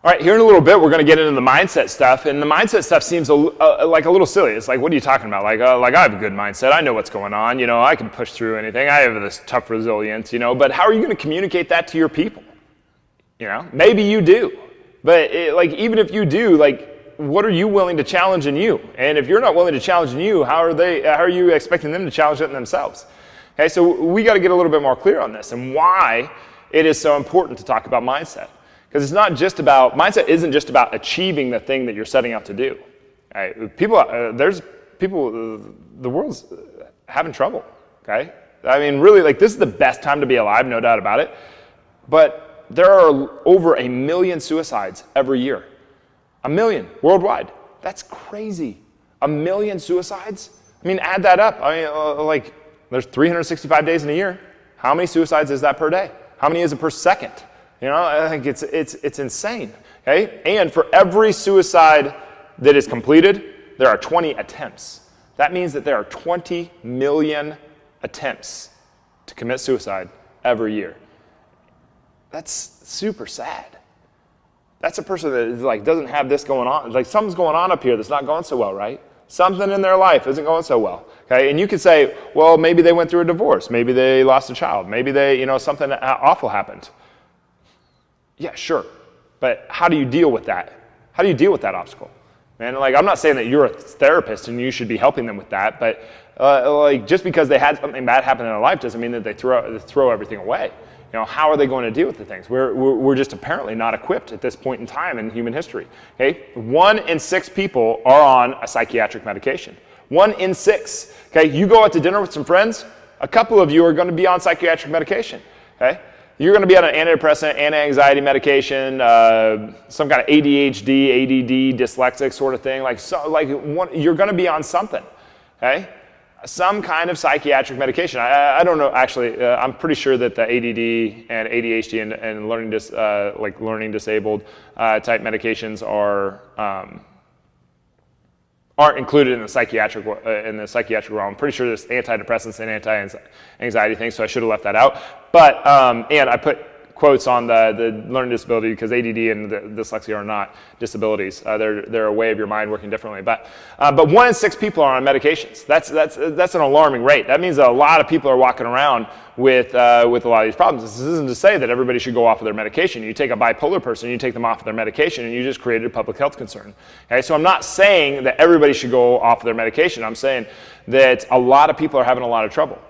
All right, here in a little bit, we're going to get into the mindset stuff, and the mindset stuff seems like a little silly. It's like, what are you talking about? Like I have a good mindset. I know what's going on. You know, I can push through anything. I have this tough resilience, you know, but how are you going to communicate that to your people? You know, maybe you do, but like, even if you do, like, what are you willing to challenge in you? And if you're not willing to challenge in you, how are you expecting them to challenge it in themselves? Okay, so we got to get a little bit more clear on this and why it is so important to talk about mindset. Because it's not just about, mindset isn't just about achieving the thing that you're setting out to do. Right? The world's having trouble, okay? I mean, really, like, this is the best time to be alive, no doubt about it. But there are over 1 million suicides every year. 1 million worldwide. That's crazy. 1 million suicides? I mean, add that up. I mean, like, there's 365 days in a year. How many suicides is that per day? How many is it per second? You know, I think it's insane, okay? And for every suicide that is completed, there are 20 attempts. That means that there are 20 million attempts to commit suicide every year. That's super sad. That's a person that like doesn't have this going on. Like, something's going on up here that's not going so well, right? Something in their life isn't going so well, okay? And you could say, well, maybe they went through a divorce. Maybe they lost a child. Maybe they, you know, something awful happened. Yeah, sure. But how do you deal with that? How do you deal with that obstacle? Man, like, I'm not saying that you're a therapist and you should be helping them with that, but like, just because they had something bad happen in their life doesn't mean that they throw everything away. You know, how are they going to deal with the things? We're just apparently not equipped at this point in time in human history. Okay, 1 in 6 people are on a psychiatric medication. 1 in 6. Okay, you go out to dinner with some friends, a couple of you are going to be on psychiatric medication. Okay. You're going to be on an antidepressant, anti-anxiety medication, some kind of ADHD, ADD, dyslexic sort of thing. You're going to be on something, okay? Some kind of psychiatric medication. I don't know, actually. I'm pretty sure that the ADD and ADHD and learning disabled type medications aren't included in the psychiatric realm. I'm pretty sure there's antidepressants and anti-anxiety things, so I should have left that out. But and I put quotes on the learning disability because ADD and dyslexia are not disabilities. They're a way of your mind working differently. But 1 in 6 people are on medications. That's an alarming rate. That means that a lot of people are walking around with a lot of these problems. This isn't to say that everybody should go off of their medication. You take a bipolar person, you take them off of their medication, and you just created a public health concern. Okay, so I'm not saying that everybody should go off of their medication. I'm saying that a lot of people are having a lot of trouble.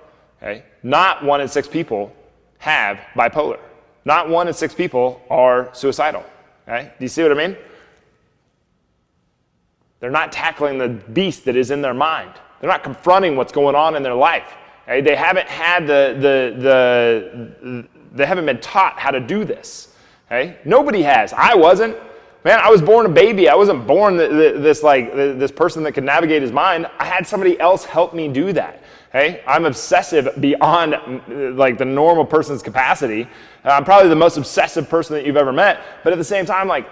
Okay, not 1 in 6 people have bipolar. Not 1 in 6 people are suicidal. Okay, do you see what I mean? They're not tackling the beast that is in their mind. They're not confronting what's going on in their life. Okay? They haven't had they haven't been taught how to do this. Okay? Nobody has. I wasn't. Man, I was born a baby. I wasn't born this person that could navigate his mind. I had somebody else help me do that. Okay? I'm obsessive beyond like the normal person's capacity. I'm probably the most obsessive person that you've ever met. But at the same time, like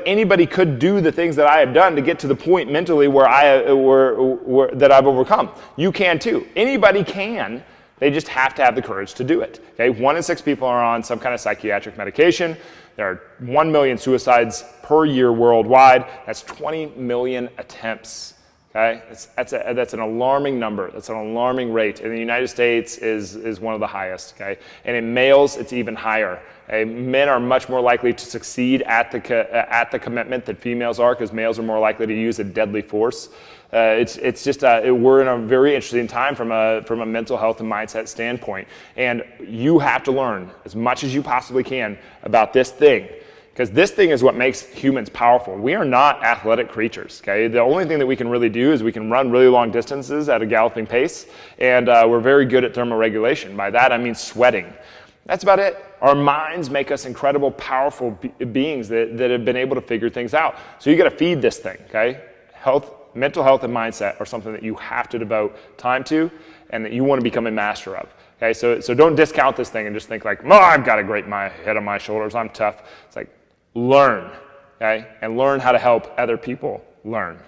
anybody could do the things that I have done to get to the point mentally where that I've overcome. You can too. Anybody can. They just have to have the courage to do it. Okay? 1 in 6 people are on some kind of psychiatric medication. There are 1 million suicides per year worldwide. That's 20 million attempts. Okay? That's an alarming number. That's an alarming rate. In the United States is one of the highest. Okay? And in males, it's even higher. Okay? Men are much more likely to succeed at the commitment than females are, because males are more likely to use a deadly force. It's just we're in a very interesting time from a mental health and mindset standpoint, and you have to learn as much as you possibly can about this thing, because this thing is what makes humans powerful. We are not athletic creatures. Okay, the only thing that we can really do is we can run really long distances at a galloping pace, and we're very good at thermoregulation. By that I mean sweating. That's about it. Our minds make us incredible, powerful beings that have been able to figure things out. So you got to feed this thing. Okay, mental health and mindset are something that you have to devote time to and that you want to become a master of. Okay, so don't discount this thing and just think like, oh, I've got a great head on my shoulders, I'm tough. It's like, learn, okay, and learn how to help other people learn.